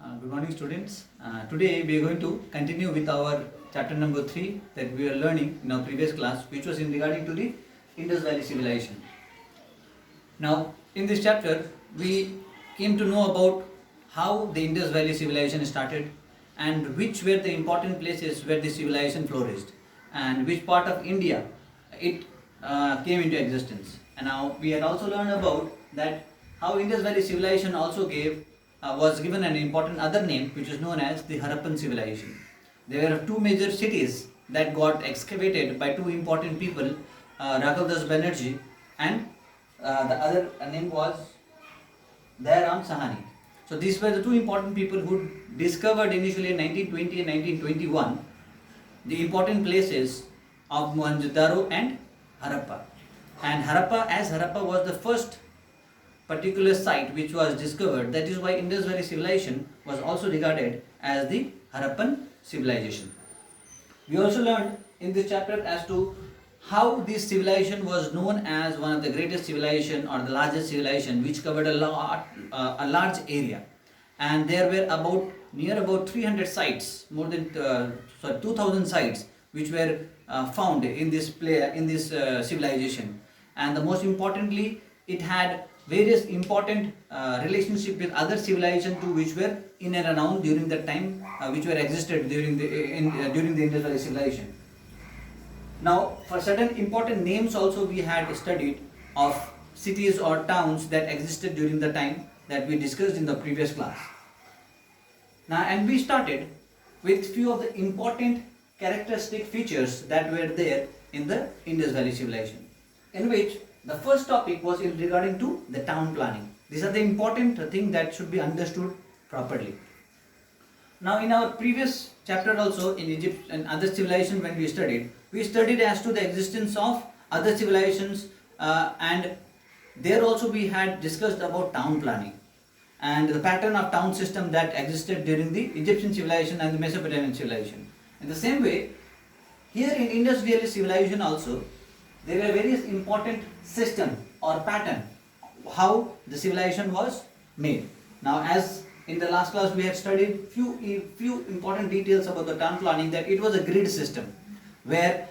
Good morning, students. Today we are going to continue with our chapter number 3 that we are learning in our previous class, which was in regarding to the Indus Valley civilization. Now, in this chapter, we came to know about how the Indus Valley civilization started and which were the important places where the civilization flourished and which part of India it came into existence. And now we had also learned about that how Indus Valley civilization also was given an important other name, which is known as the Harappan civilization. There were two major cities that got excavated by two important people, Raghav Das Banerjee and the other name was Dayram Sahani. So these were the two important people who discovered initially in 1920 and 1921 the important places of Mohenjo-daro and Harappa. And Harappa was the first particular site which was discovered. That is why Indus Valley civilization was also regarded as the Harappan civilization. We also learned in this chapter as to how this civilization was known as one of the greatest civilization or the largest civilization, which covered a large area, and there were about 300 sites, more than 2000 sites which were found in this civilization. And the most importantly, it had various important relationship with other civilizations too, which were in and around during that time, which were existed during the Indus Valley civilization. Now, for certain important names also we had studied of cities or towns that existed during the time that we discussed in the previous class. Now, and we started with few of the important characteristic features that were there in the Indus Valley civilization, in which the first topic was in regarding to the town planning. These are the important things that should be understood properly. Now, in our previous chapter also in Egypt and other civilizations when we studied as to the existence of other civilizations and there also we had discussed about town planning and the pattern of town system that existed during the Egyptian civilization and the Mesopotamian civilization. In the same way, here in Indus Valley civilization also, there were various important system or pattern how the civilization was made. Now, as in the last class we had studied few important details about the town planning, that it was a grid system where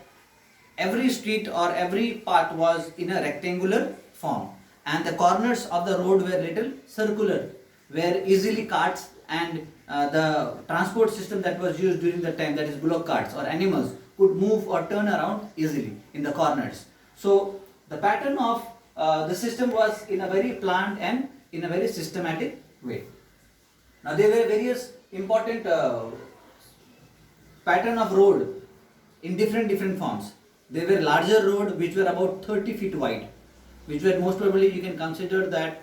every street or every part was in a rectangular form and the corners of the road were little circular, where easily carts and the transport system that was used during the time, that is bullock carts or animals, could move or turn around easily in the corners. So the pattern of the system was in a very planned and in a very systematic way. Now, there were various important pattern of road in different forms. There were larger road which were about 30 feet wide, which were most probably you can consider that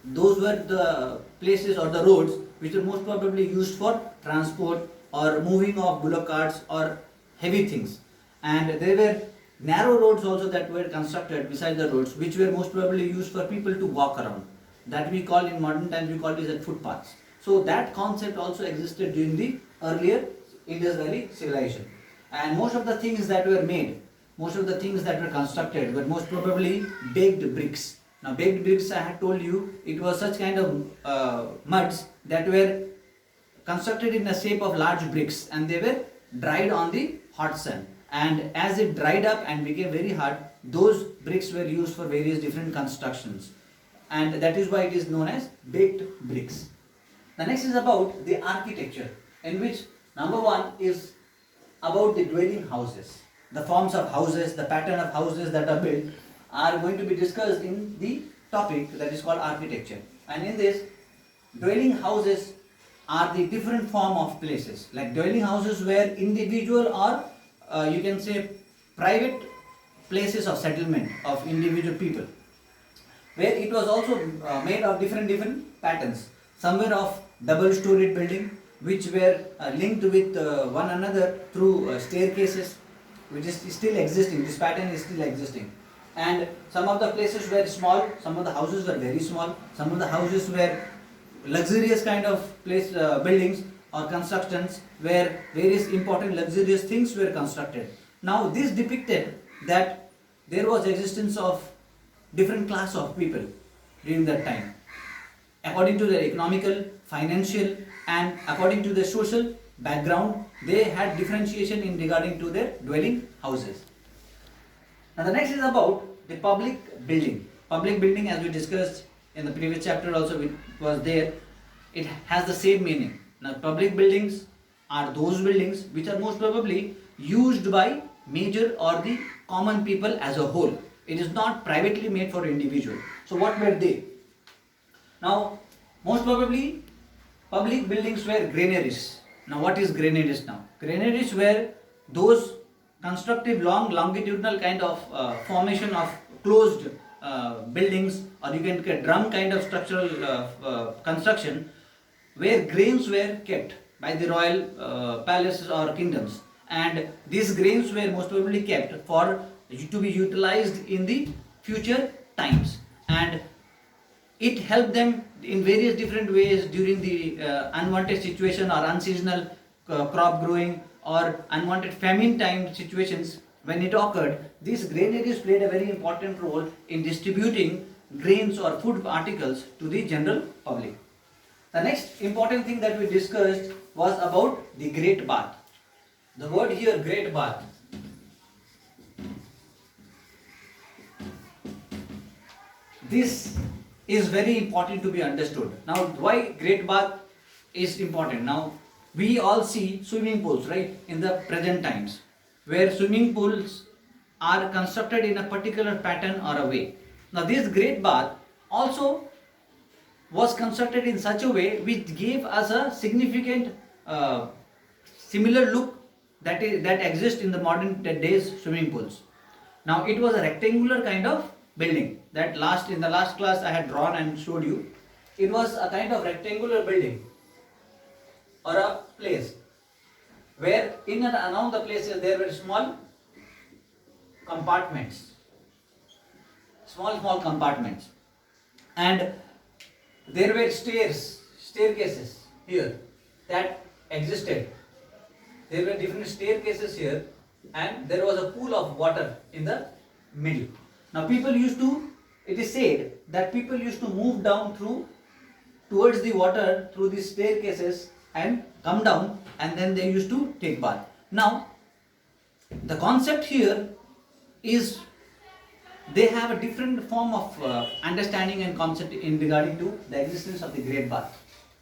those were the places or the roads which were most probably used for transport or moving of bullock carts or heavy things. And there were narrow roads also that were constructed beside the roads, which were most probably used for people to walk around. That we call in modern times, we call this as footpaths. So that concept also existed during the earlier Indus Valley civilization. And most of the things that were made, most of the things that were constructed were most probably baked bricks. Now, baked bricks, I had told you, it was such kind of muds that were constructed in the shape of large bricks and they were dried on the hot sun. And as it dried up and became very hard, those bricks were used for various different constructions. And that is why it is known as baked bricks. The next is about the architecture, in which number one is about the dwelling houses. The forms of houses, the pattern of houses that are built are going to be discussed in the topic that is called architecture. And in this, dwelling houses are the different form of places. Like dwelling houses were individual or you can say private places of settlement of individual people, where it was also made of different patterns. Some were of double-storied building which were linked with one another through staircases, which is still existing. This pattern is still existing. And some of the places were small, some of the houses were very small, some of the houses were luxurious kind of buildings or constructions where various important luxurious things were constructed. Now, this depicted that there was existence of different class of people during that time. according to their economical, financial, and according to their social background, they had differentiation in regarding to their dwelling houses. Now the next is about the public building. Public building, as we discussed in the previous chapter also, it was there. It has the same meaning. Now public buildings are those buildings which are most probably used by major or the common people as a whole. It is not privately made for individual. So what were they? Now most probably public buildings were granaries. Now what is granaries now? Granaries were those constructive longitudinal kind of formation of closed buildings, or you can get drum kind of structural construction where grains were kept by the royal palaces or kingdoms, and these grains were most probably kept for to be utilized in the future times, and it helped them in various different ways during the unwanted situation or unseasonal crop growing or unwanted famine time situations. When it occurred, these granaries played a very important role in distributing grains or food articles to the general public. The next important thing that we discussed was about the Great Bath. The word here, Great Bath, this is very important to be understood. Now why Great Bath is important? Now we all see swimming pools, right, in the present times, where swimming pools are constructed in a particular pattern or a way. Now this Great Bath also was constructed in such a way which gave us a significant similar look that exists in the modern days swimming pools. Now it was a rectangular kind of building that in the last class I had drawn and showed you. It was a kind of rectangular building or a place where in and around the places there were small compartments, small compartments, and there were staircases here that existed. There were different staircases here, and there was a pool of water in the middle. Now it is said that people used to move down towards the water through these staircases and come down, and then they used to take bath. Now the concept here is they have a different form of understanding and concept in regarding to the existence of the Great Bath.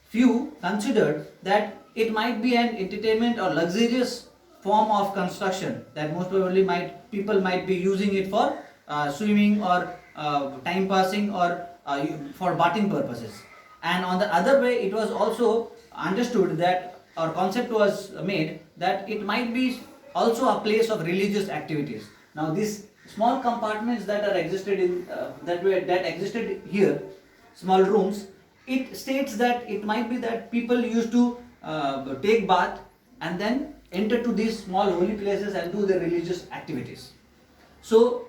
Few considered that it might be an entertainment or luxurious form of construction that most probably people might be using it for swimming or time passing or for bathing purposes. And on the other way, it was also understood that, or concept was made that it might be also a place of religious activities. Now these small compartments that are existed in that existed here, small rooms, it states that it might be that people used to take bath and then enter to these small holy places and do their religious activities. So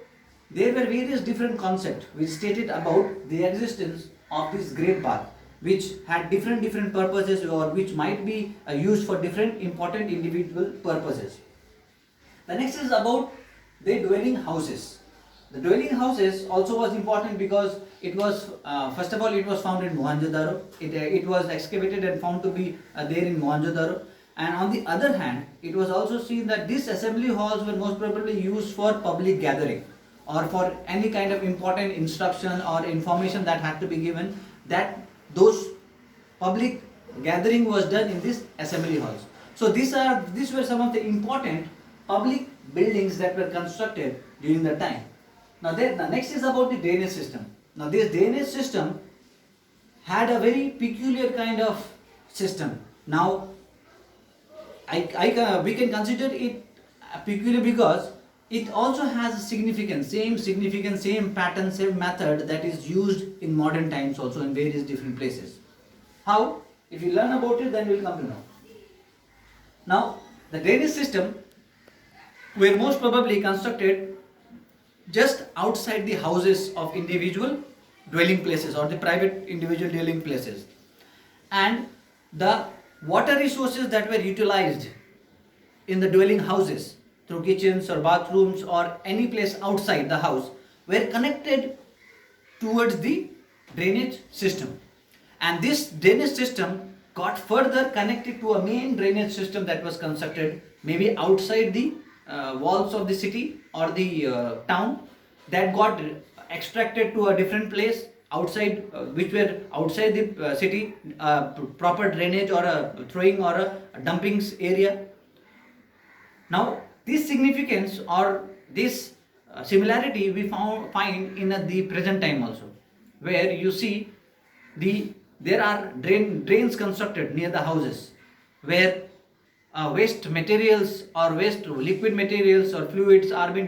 there were various different concepts which stated about the existence of this Great Bath, which had different purposes, or which might be used for different important individual purposes. The next is about the dwelling houses. The dwelling houses also was important because it was first of all it was found in Mohenjo-daro. It was excavated and found to be there in Mohenjo-daro. And on the other hand, it was also seen that these assembly halls were most probably used for public gathering or for any kind of important instruction or information that had to be given, that those public gathering was done in these assembly halls. So these were some of the important public buildings that were constructed during the time. Now the next is about the drainage system. Now this drainage system had a very peculiar kind of system. Now we can consider it peculiar because it also has a same pattern, same method that is used in modern times also in various different places. How? If you learn about it, then we will come to know. Now the drainage system were most probably constructed just outside the houses of individual dwelling places or the private individual dwelling places, and the water resources that were utilized in the dwelling houses through kitchens or bathrooms or any place outside the house were connected towards the drainage system, And this drainage system got further connected to a main drainage system that was constructed maybe outside the walls of the city or the town, that got extracted to a different place outside, which were outside the city, proper drainage or a throwing or a dumping area. Now this significance or this similarity we find in the present time also, where you see there are drains constructed near the houses, where waste materials or waste liquid materials or fluids are being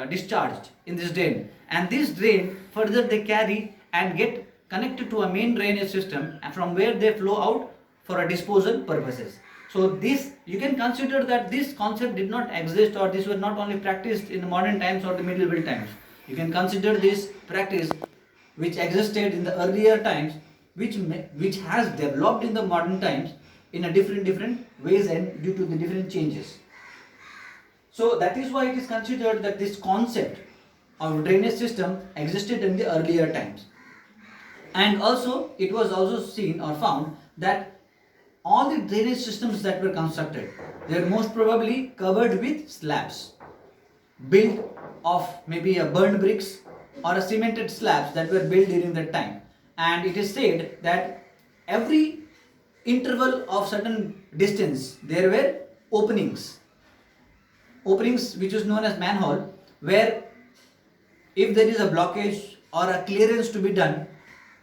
discharged in this drain, and this drain further they carry and get connected to a main drainage system, and from where they flow out for a disposal purposes. So this, you can consider that this concept did not exist, or this was not only practiced in the modern times or the medieval times. You can consider this practice which existed in the earlier times, which has developed in the modern times in a different ways and due to the different changes. So that is why it is considered that this concept of drainage system existed in the earlier times. And also it was also seen or found that all the drainage systems that were constructed, they were most probably covered with slabs built of maybe a burned bricks or a cemented slabs that were built during that time. And it is said that every interval of certain distance there were openings which is known as manhole, where if there is a blockage or a clearance to be done,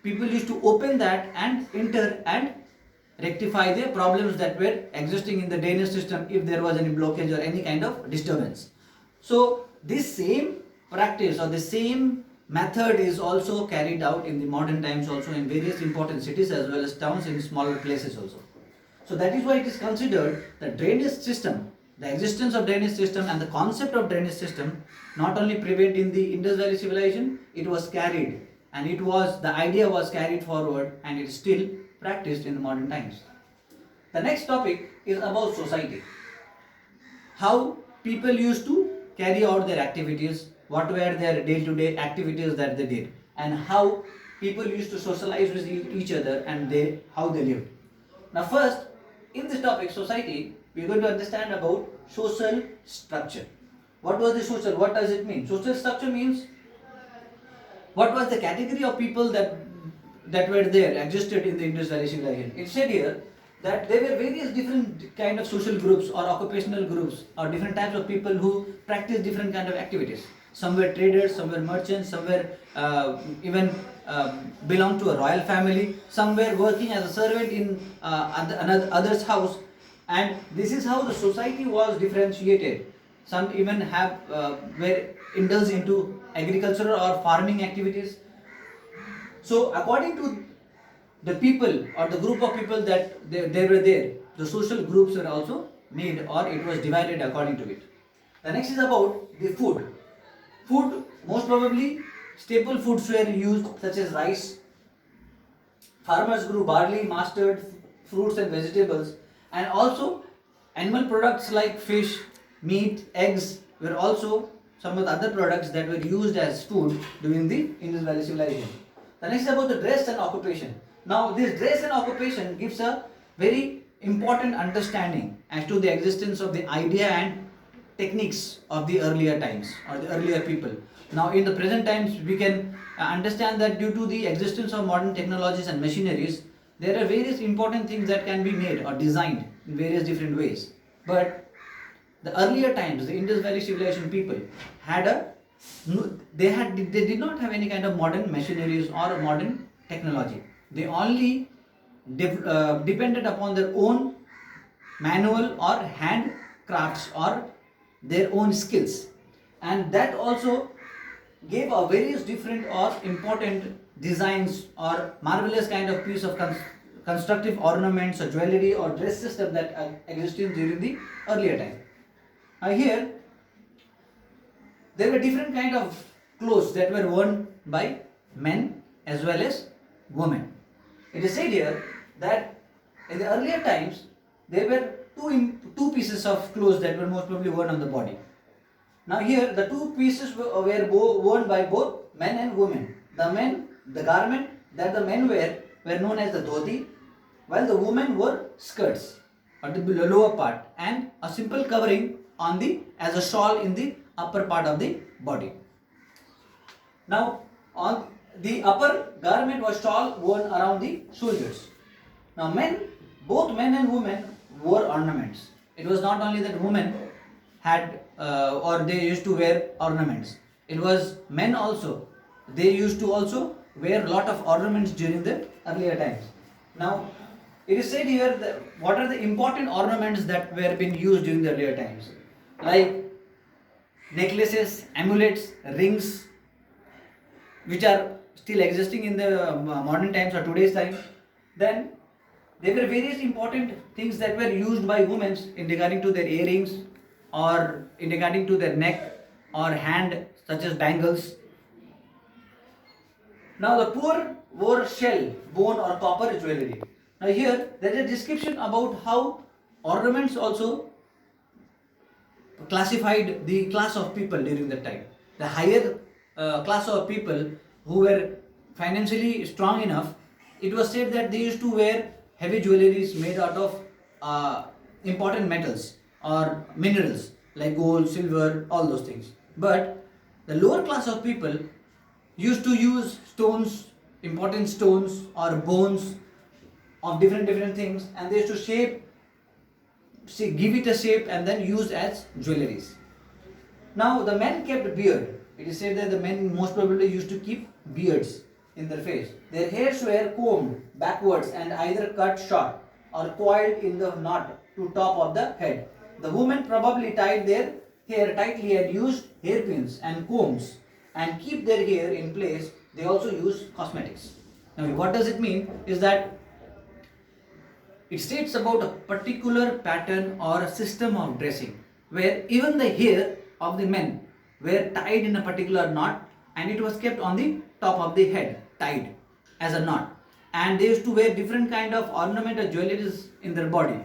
people used to open that and enter and rectify the problems that were existing in the drainage system if there was any blockage or any kind of disturbance. So this same practice or the same method is also carried out in the modern times also in various important cities as well as towns in smaller places also. So that is why it is considered the drainage system, the existence of drainage system and the concept of drainage system not only prevailed in the Indus Valley civilization, it was carried, and the idea was carried forward, and it is still practiced in the modern times. The next topic is about society. How people used to carry out their activities, what were their day-to-day activities that they did, and how people used to socialize with each other and how they lived. Now first, in this topic, society, we are going to understand about social structure. What was the social? What does it mean? Social structure means what was the category of people that were there, existed in the Indus Valley civilization. It said here that there were various different kind of social groups or occupational groups or different types of people who practiced different kind of activities. Some were traders, some were merchants, some were even belonged to a royal family, some were working as a servant in another's house, and this is how the society was differentiated. Some even were indulged into agricultural or farming activities. So according to the people or the group of people that they were there, the social groups were also made, or it was divided according to it. The next is about the food. Food, most probably staple foods were used such as rice. Farmers grew barley, mustard, fruits and vegetables, and also animal products like fish, meat, eggs were also some of the other products that were used as food during the Indus Valley civilization. The next is about the dress and occupation. Now this dress and occupation gives a very important understanding as to the existence of the idea and techniques of the earlier times or the earlier people. Now in the present times we can understand that due to the existence of modern technologies and machineries, there are various important things that can be made or designed in various different ways. But the earlier times, the Indus Valley civilization people they did not have any kind of modern machineries or modern technology. They only depended upon their own manual or hand crafts or their own skills, and that also gave a various different or important designs or marvelous kind of piece of constructive ornaments or jewelry or dress system that existed during the earlier time. Here there were different kind of clothes that were worn by men as well as women. It is said here that in the earlier times there were two pieces of clothes that were most probably worn on the body. Now here the two pieces were worn by both men and women. The garment that the men wear were known as the dhoti, while the women wore skirts or the lower part and a simple covering on the as a shawl in the upper part of the body. Now, on the upper garment was shawl worn around the shoulders. Now, both men and women wore ornaments. It was not only that women had or they used to wear ornaments. It was men also. They used to also wear lot of ornaments during the earlier times. Now, it is said here that what are the important ornaments that were being used during the earlier times, like necklaces, amulets, rings, which are still existing in the modern times or today's time. Then there were various important things that were used by women in regarding to their earrings or in regarding to their neck or hand, such as bangles. Now the poor wore shell, bone or copper jewelry. Now here there is a description about how ornaments also classified the class of people during that time. The higher class of people who were financially strong enough, it was said that they used to wear heavy jewelries made out of important metals or minerals like gold, silver, all those things. But the lower class of people used to use stones, important stones or bones of different things, and they used to give it a shape and then use as jewelries. Now the men kept beard. It is said that the men most probably used to keep beards in their face. Their hairs were combed backwards and either cut short or coiled in the knot to top of the head. The women probably tied their hair tightly and used hairpins and combs, and keep their hair in place. They also use cosmetics. Now what does it mean is that it states about a particular pattern or a system of dressing where even the hair of the men were tied in a particular knot, and it was kept on the top of the head tied as a knot, and they used to wear different kind of ornamental jewelries in their body,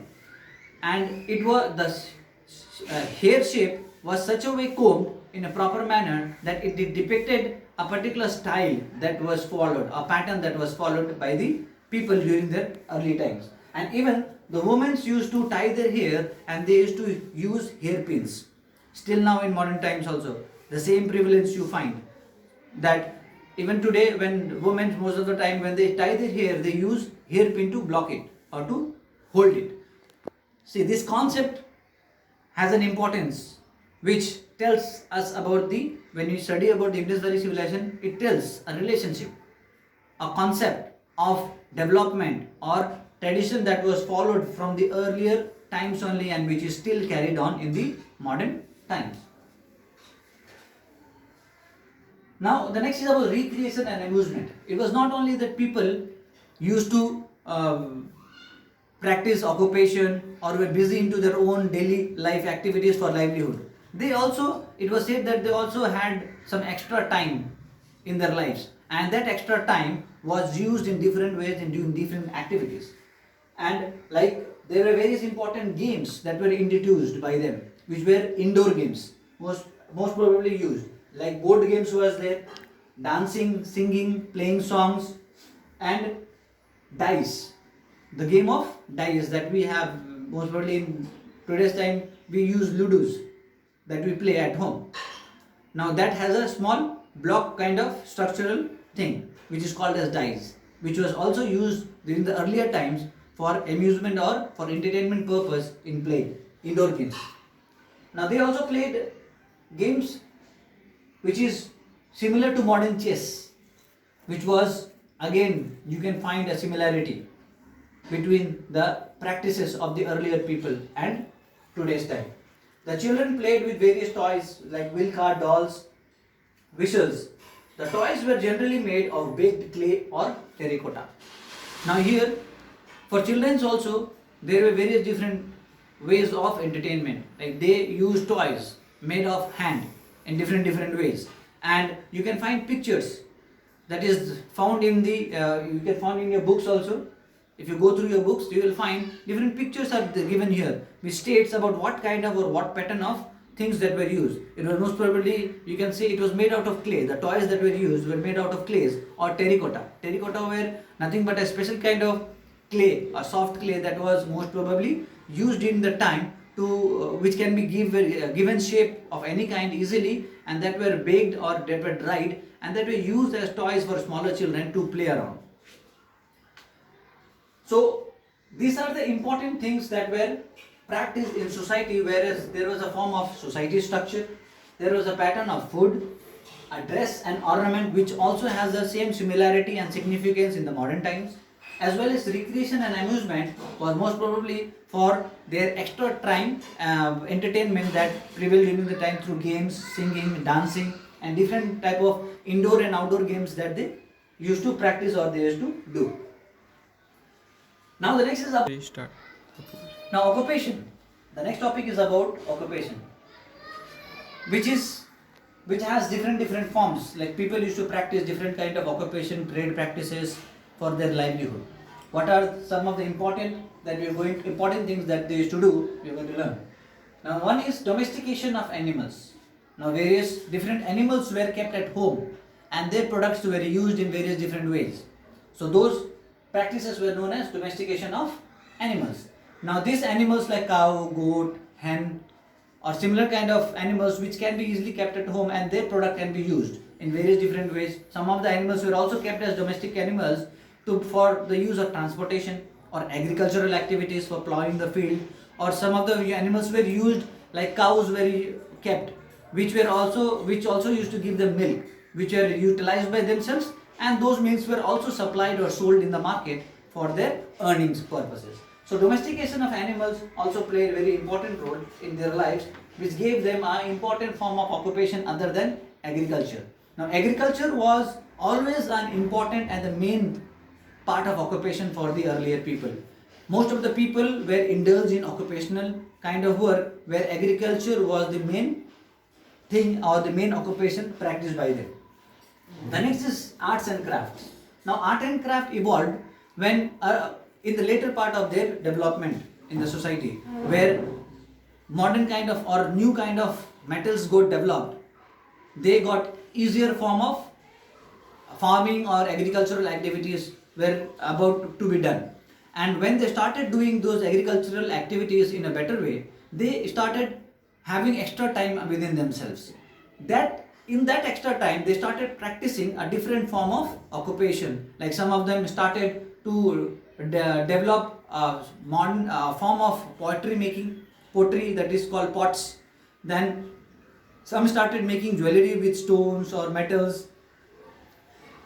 and it was the hair shape was such a way combed in a proper manner that it depicted a particular style that was followed, a pattern that was followed by the people during their early times. And even the women used to tie their hair and they used to use hairpins. Still now in modern times also, the same prevalence you find, that even today when women most of the time when they tie their hair, they use hairpin to block it or to hold it. See, this concept has an importance which tells us about when we study about the Indus Valley civilization, it tells a relationship, a concept of development or tradition that was followed from the earlier times only and which is still carried on in the modern times. Now the next is about recreation and amusement. It was not only that people used to practice occupation or were busy into their own daily life activities for livelihood. They also, it was said that they also had some extra time in their lives, and that extra time was used in different ways and doing different activities. And like there were various important games that were introduced by them, which were indoor games, most probably used. Like board games was there, dancing, singing, playing songs, and dice. The game of dice that we have most probably in today's time, we use ludus that we play at home. Now that has a small block kind of structural thing which is called as dice, which was also used during the earlier times for amusement or for entertainment purpose in play indoor games. Now they also played games which is similar to modern chess, which was again you can find a similarity between the practices of the earlier people and today's time. The children played with various toys like wheel card dolls, whistles. The toys were generally made of baked clay or terracotta. Now here, for children also, there were various different ways of entertainment. Like they use toys made of hand in different ways, and you can find pictures that is found in the you can find in your books also. If you go through your books, you will find different pictures are given here, which states about what kind of or what pattern of things that were used. It was most probably, you can say, it was made out of clay. The toys that were used were made out of clays or terracotta. Terracotta were nothing but a special kind of clay, a soft clay that was most probably used in the time to which can be given shape of any kind easily, and that were baked or that were dried and that were used as toys for smaller children to play around. So these are the important things that were practiced in society, whereas there was a form of society structure, there was a pattern of food, a dress and ornament which also has the same similarity and significance in the modern times, as well as recreation and amusement was most probably for their extra time entertainment that prevailed during the time through games, singing, dancing and different type of indoor and outdoor games that they used to practice or they used to do. Now the next is about occupation. The next topic is about occupation, which has different forms. Like people used to practice different kind of occupation, trade practices for their livelihood. What are some of the important things that they used to do? We are going to learn. Now one is domestication of animals. Now various different animals were kept at home and their products were used in various different ways. So those practices were known as domestication of animals. Now these animals like cow, goat, hen or similar kind of animals which can be easily kept at home and their product can be used in various different ways. Some of the animals were also kept as domestic animals for the use of transportation or agricultural activities for plowing the field, or some of the animals were used like cows were kept which also used to give them milk, which were utilized by themselves, and those milks were also supplied or sold in the market for their earnings purposes. So domestication of animals also played a very important role in their lives, which gave them an important form of occupation other than agriculture. Now agriculture was always an important and the main part of occupation for the earlier people. Most of the people were indulged in occupational kind of work where agriculture was the main thing or the main occupation practiced by them. The next is arts and crafts. Now art and craft evolved when in the later part of their development in the society, where modern kind of or new kind of metals got developed. They got easier form of farming or agricultural activities were about to be done, and when they started doing those agricultural activities in a better way, they started having extra time within themselves. That in that extra time they started practicing a different form of occupation. Like some of them started to develop a modern form of pottery that is called pots. Then some started making jewelry with stones or metals.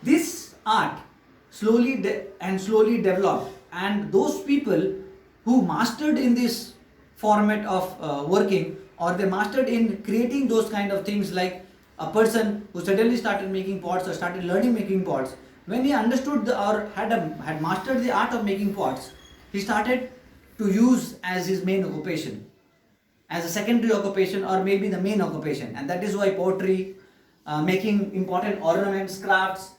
This art slowly developed, and those people who mastered in this format of working, or they mastered in creating those kind of things, like a person who suddenly started making pots or started learning making pots, when he understood had mastered the art of making pots, he started to use as his main occupation, as a secondary occupation or maybe the main occupation. And that is why pottery, making important ornaments, crafts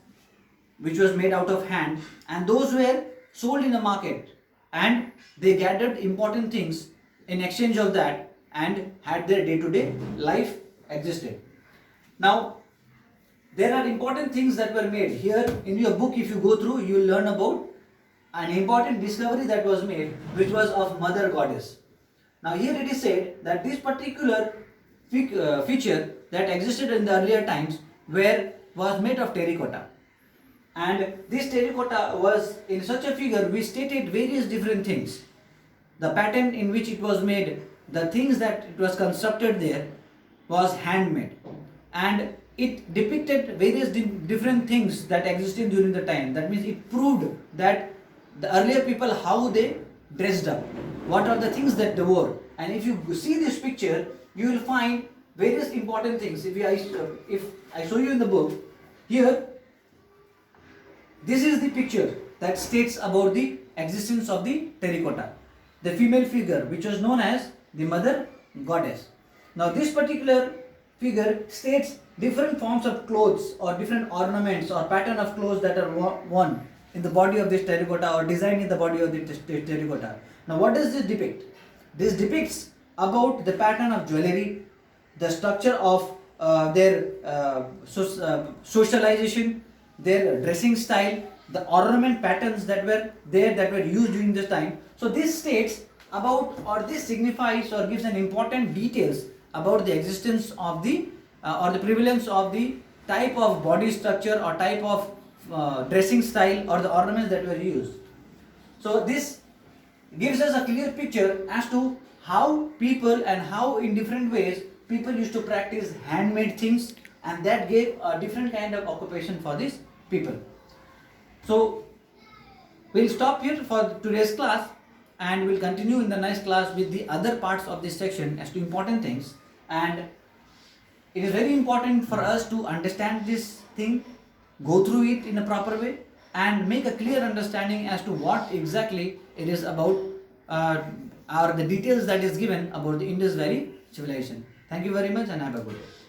which was made out of hand, and those were sold in the market, and they gathered important things in exchange of that and had their day-to-day life existed. Now there are important things that were made. Here in your book, if you go through, you will learn about an important discovery that was made, which was of Mother Goddess. Now here it is said that this particular feature that existed in the earlier times was made of terracotta, and this terracotta was in such a figure which stated various different things. The pattern in which it was made, the things that it was constructed there was handmade, and it depicted various different things that existed during the time. That means it proved that the earlier people, how they dressed up, what are the things that they wore. And if you see this picture, you will find various important things. If I show you in the book, here, this is the picture that states about the existence of the terracotta, the female figure which was known as the Mother Goddess. Now this particular figure states different forms of clothes or different ornaments or pattern of clothes that are worn in the body of this terracotta or designed in the body of the terracotta. Now what does this depict? This depicts about the pattern of jewelry, the structure of their socialization, their dressing style, the ornament patterns that were there, that were used during this time. So this states about, or this signifies or gives an important details about the existence of the or the prevalence of the type of body structure or type of dressing style or the ornaments that were used. So this gives us a clear picture as to how people and how in different ways people used to practice handmade things, and that gave a different kind of occupation for these people. So we'll stop here for today's class, and we'll continue in the next class with the other parts of this section as to important things. And it is very important for us to understand this thing, go through it in a proper way, and make a clear understanding as to what exactly it is about, or the details that is given about the Indus Valley civilization. Thank you very much and have a good day.